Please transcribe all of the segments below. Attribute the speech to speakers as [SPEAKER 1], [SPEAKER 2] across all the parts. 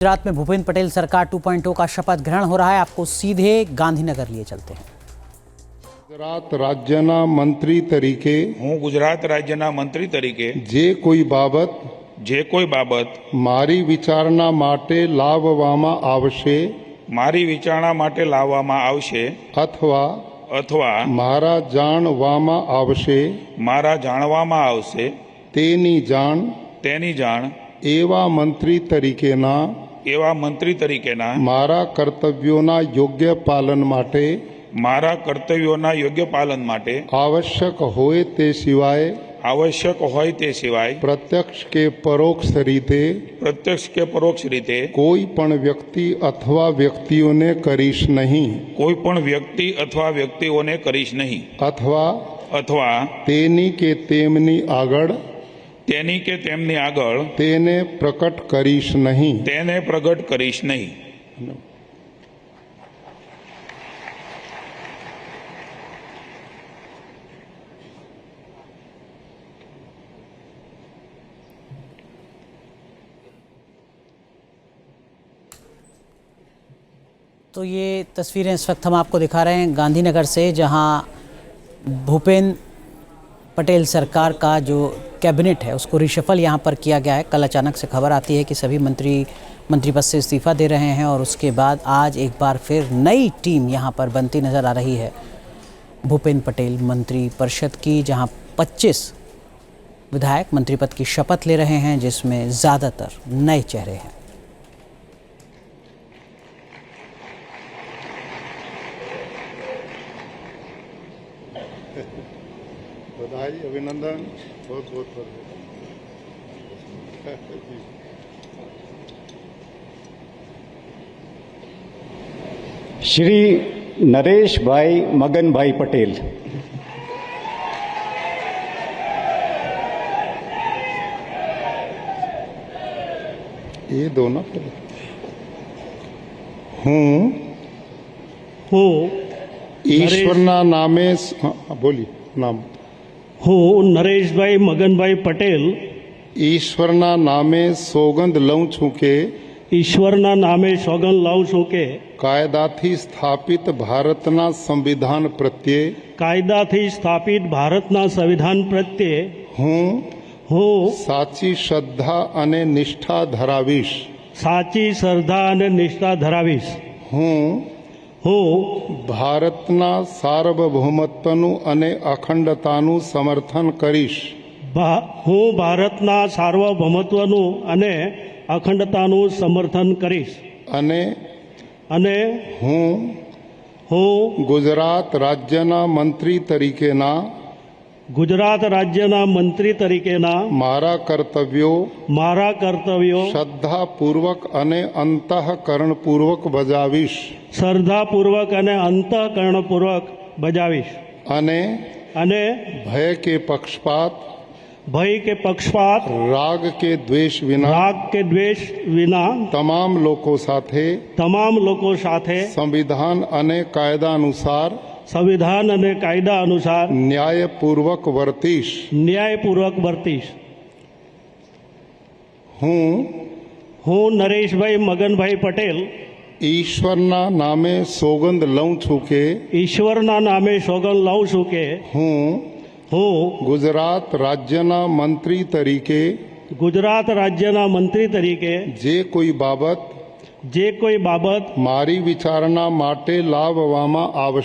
[SPEAKER 1] गुजरात में भूपेन्द्र पटेल सरकार 2.0 का शपथ ग्रहण हो रहा है। आपको सीधे गांधीनगर लिए चलते हैं।
[SPEAKER 2] गुजरात राज्यना मंत्री तरीके
[SPEAKER 3] હું ગુજરાત રાજ્યના મંત્રી તરીકે
[SPEAKER 2] જે કોઈ બાબત મારી વિચારણા માટે લાવવામાં આવશે
[SPEAKER 3] મારી વિચારણા માટે લાવવામાં આવશે
[SPEAKER 2] અથવા
[SPEAKER 3] મારા જાણવામાં આવશે
[SPEAKER 2] તેની જાણ
[SPEAKER 3] એવા મંત્રી તરીકેના
[SPEAKER 2] મારા કર્તવ્યોના યોગ્ય પાલન માટે આવશ્યક હોય તે સિવાય પ્રત્યક્ષ કે પરોક્ષ રીતે કોઈ પણ વ્યક્તિ અથવા વ્યક્તિઓને કરીશ નહીં અથવા તેની કે તેમની આગળ તેને પ્રકટ કરીશ નહીં।
[SPEAKER 1] तो ये तस्वीरें इस वक्त हम आपको दिखा रहे हैं गांधीनगर से, जहां भूपेन्द्र पटेल सरकार का जो कैबिनेट है उसको रिशफल यहाँ पर किया गया है। कल अचानक से खबर आती है कि सभी मंत्री पद से इस्तीफा दे रहे हैं और उसके बाद आज एक बार फिर नई टीम यहाँ पर बनती नज़र आ रही है भूपेन्द्र पटेल मंत्री परिषद की, जहाँ 25 विधायक मंत्री पद की शपथ ले रहे हैं, जिसमें ज़्यादातर नए चेहरे हैं।
[SPEAKER 2] बधाई, अभिनंदन, बहुत बहुत
[SPEAKER 4] श्री नरेश भाई मगन भाई पटेल।
[SPEAKER 2] ये दोनों हूँ ईश्वरना नामे बोली नाम
[SPEAKER 5] હું નરેશભાઈ મગનભાઈ પટેલ
[SPEAKER 2] ઈશ્વરના નામે સોગંદ લઉં છું કે
[SPEAKER 5] ઈશ્વરના નામે સોગંદ લઉં છું કે
[SPEAKER 2] કાયદાથી સ્થાપિત ભારતના સંવિધાન પ્રત્યે હું સાચી શ્રદ્ધા અને નિષ્ઠા ધરાવીશ। હું ભારતના સાર્વભૌમત્વનું અને અખંડતાનું સમર્થન કરીશ। અને હું ગુજરાત રાજ્યના મંત્રી તરીકેના મારા કર્તવ્યો શ્રદ્ધાપૂર્વક અને અંતઃકરણપૂર્વક બજાવીશ। અને ભય કે પક્ષપાત રાગ કે દ્વેષ વિના તમામ લોકો સાથે સંવિધાન અને કાયદા અનુસાર ન્યાયપૂર્વક વર્તીશ।
[SPEAKER 5] હું નરેશભાઈ મગનભાઈ પટેલ
[SPEAKER 2] ઈશ્વરના નામે સોગંદ લઉં છું કે હું ગુજરાત રાજ્યના મંત્રી તરીકે જે કોઈ બાબત મારી વિચારણા માટે લાવવામાં આવશે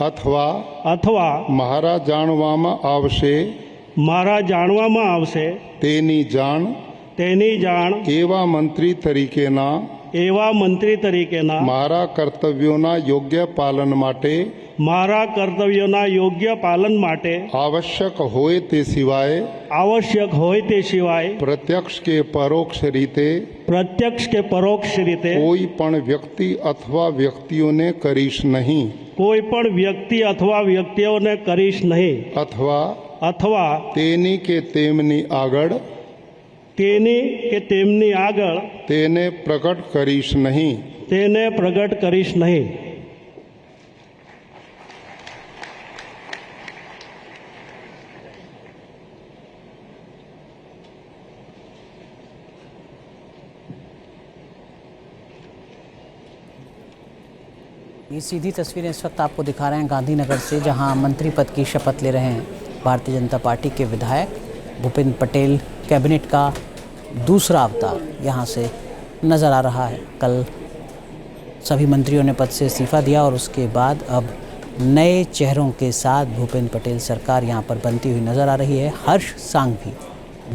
[SPEAKER 2] અથવા મારા જાણવામાં આવશે તેની જાણ એવા મંત્રી તરીકેના મારા કર્તવ્યોના યોગ્ય પાલન માટે આવશ્યક હોય તે સિવાય પ્રત્યક્ષ કે પરોક્ષ રીતે કોઈ પણ વ્યક્તિ અથવા વ્યક્તિઓને કરીશ નહીં। અથવા તેની કે તેમની આગળ તેને પ્રગટ કરીશ નહીં।
[SPEAKER 1] ये सीधी तस्वीरें इस वक्त आपको दिखा रहे हैं गांधीनगर से, जहां मंत्री पद की शपथ ले रहे हैं भारतीय जनता पार्टी के विधायक भूपेंद्र पटेल। कैबिनेट का दूसरा अवतार यहां से नज़र आ रहा है। कल सभी मंत्रियों ने पद से इस्तीफा दिया और उसके बाद अब नए चेहरों के साथ भूपेंद्र पटेल सरकार यहां पर बनती हुई नज़र आ रही है। हर्ष सांघवी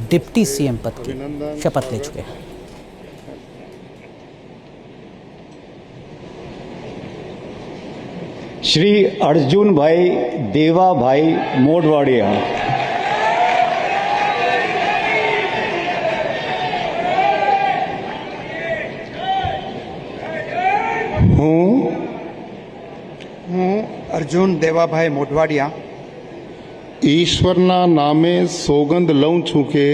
[SPEAKER 1] डिप्टी सीएम पद की शपथ ले चुके हैं।
[SPEAKER 4] श्री अर्जुन भाई देवा भाई मोडवाडिया।
[SPEAKER 6] હું અર્જુન દેવાભાઈ મોઢવાડિયા
[SPEAKER 2] ઈશ્વરના નામે સોગંદ લઉં છું કે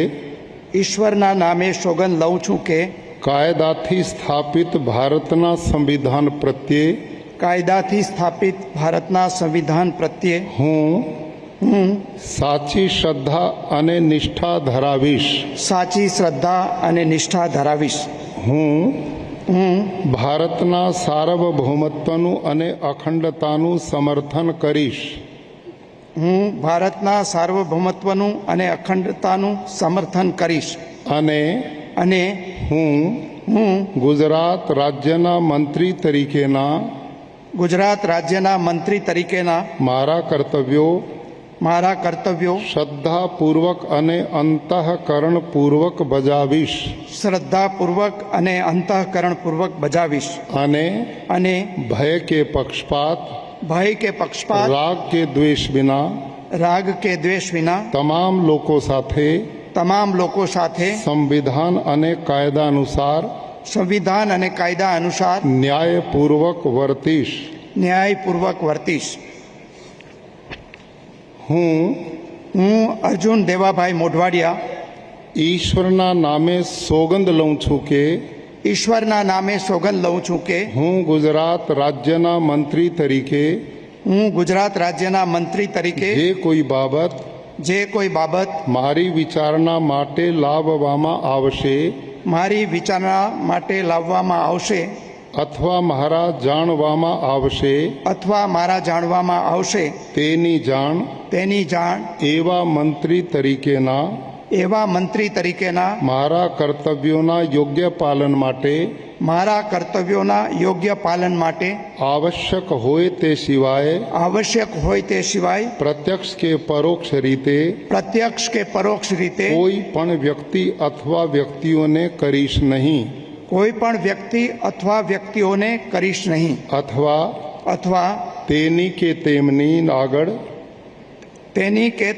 [SPEAKER 6] ઈશ્વરના નામે સોગંદ લઉં છું કે
[SPEAKER 2] કાયદાથી સ્થાપિત ભારતના સંવિધાન પ્રત્યે
[SPEAKER 6] કાયદાથી સ્થાપિત ભારતના સંવિધાન પ્રત્યે
[SPEAKER 2] હું સાચી શ્રદ્ધા અને નિષ્ઠા ધરાવીશ.
[SPEAKER 6] સાચી શ્રદ્ધા અને નિષ્ઠા ધરાવીશ.
[SPEAKER 2] હું ભારતના સાર્વભૌમત્વનું અને અખંડતાનું સમર્થન કરીશ.
[SPEAKER 6] હું ભારતના સાર્વભૌમત્વનું અને અખંડતાનું સમર્થન કરીશ.
[SPEAKER 2] અને હું
[SPEAKER 6] હું
[SPEAKER 2] ગુજરાત રાજ્યના મંત્રી તરીકેના
[SPEAKER 6] ગુજરાત રાજ્યના મંત્રી તરીકેના
[SPEAKER 2] મારા કર્તવ્યો શ્રદ્ધાપૂર્વક અને અંતઃકરણપૂર્વક બજાવીશ.
[SPEAKER 6] શ્રદ્ધાપૂર્વક અને અંતઃકરણપૂર્વક બજાવીશ.
[SPEAKER 2] અને ભય કે પક્ષપાત રાગ કે દ્વેષ વિના તમામ લોકો સાથે સંવિધાન અને કાયદા અનુસાર ન્યાયપૂર્વક વર્તીશ. હું
[SPEAKER 6] અર્જુન દેવાભાઈ મોઢવાડિયા
[SPEAKER 2] ઈશ્વરના નામે સોગંદ લઉં છું કે
[SPEAKER 6] ઈશ્વરના નામે સોગંદ લઉં છું કે
[SPEAKER 2] હું ગુજરાત રાજ્યના મંત્રી તરીકે જે કોઈ બાબત મારી વિચારણા માટે લાવવામાં આવશે અથવા મારા જાણવામાં આવશે તેની જાણ એવા મંત્રી તરીકેના મારા કર્તવ્યોના યોગ્ય પાલન માટે આવશ્યક હોય તે સિવાય પ્રત્યક્ષ કે પરોક્ષ રીતે કોઈ પણ વ્યક્તિ અથવા વ્યક્તિઓને કરીશ નહીં અથવા તેની કે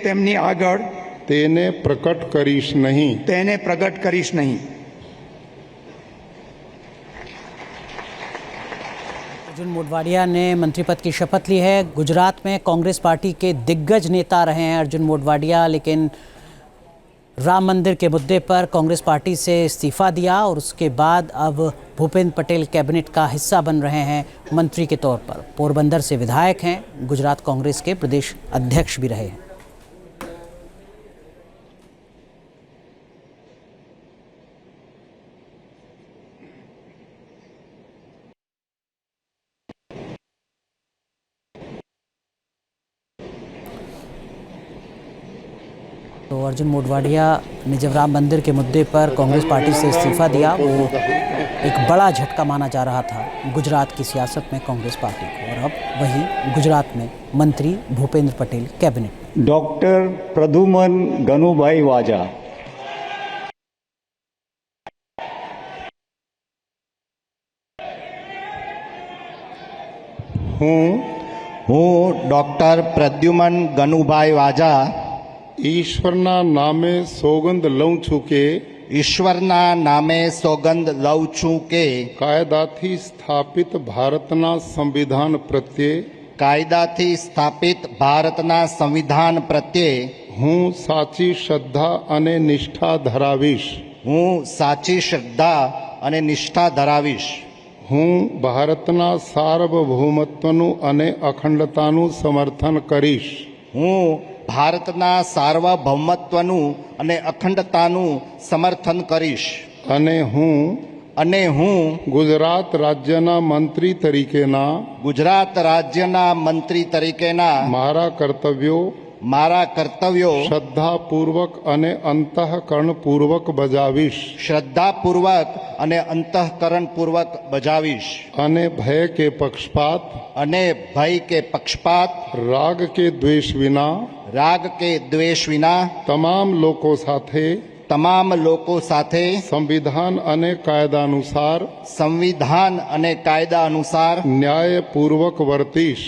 [SPEAKER 2] તેમની આગળ તેને प्रकट करीश नहीं.
[SPEAKER 1] अर्जुन मोढवाडिया ने मंत्री पद की शपथ ली है। गुजरात में कांग्रेस पार्टी के दिग्गज नेता रहे हैं अर्जुन मोढवाडिया, लेकिन राम मंदिर के मुद्दे पर कांग्रेस पार्टी से इस्तीफा दिया और उसके बाद अब भूपेंद्र पटेल कैबिनेट का हिस्सा बन रहे हैं मंत्री के तौर पर। पोरबंदर से विधायक हैं, गुजरात कांग्रेस के प्रदेश अध्यक्ष भी रहे हैं। तो अर्जुन मोढवाडिया ने जब राम मंदिर के मुद्दे पर कांग्रेस पार्टी से इस्तीफा दिया, वो एक बड़ा झटका माना जा रहा था गुजरात की सियासत में कांग्रेस पार्टी को, और अब वही गुजरात में मंत्री भूपेंद्र पटेल कैबिनेट।
[SPEAKER 4] डॉक्टर प्रद्युमन गनुभाई वाजा।
[SPEAKER 7] હું ડૉક્ટર પ્રદ્યુમન ગનુભાઈ વાજા
[SPEAKER 2] ઈશ્વરના નામે સોગંદ લઉં છું કે
[SPEAKER 7] ઈશ્વરના નામે સોગંદ લઉં છું કે
[SPEAKER 2] કાયદાથી સ્થાપિત ભારતના સંવિધાન પ્રત્યે હું સાચી શ્રદ્ધા અને નિષ્ઠા ધરાવીશ. હું ભારતના સાર્વભૌમત્વનું અને અખંડતાનું સમર્થન કરીશ. અને
[SPEAKER 7] અને હું
[SPEAKER 2] ગુજરાત રાજ્યના મંત્રી તરીકેના
[SPEAKER 7] ગુજરાત રાજ્યના મંત્રી તરીકેના
[SPEAKER 2] મારા કર્તવ્યો શ્રદ્ધાપૂર્વક અને અંતઃકરણપૂર્વક બજાવીશ
[SPEAKER 7] શ્રદ્ધાપૂર્વક અને અંતઃકરણપૂર્વક બજાવીશ
[SPEAKER 2] અને ભય કે પક્ષપાત રાગ કે દ્વેષ વિના તમામ લોકો સાથે સંવિધાન અને કાયદા અનુસાર ન્યાયપૂર્વક વર્તીશ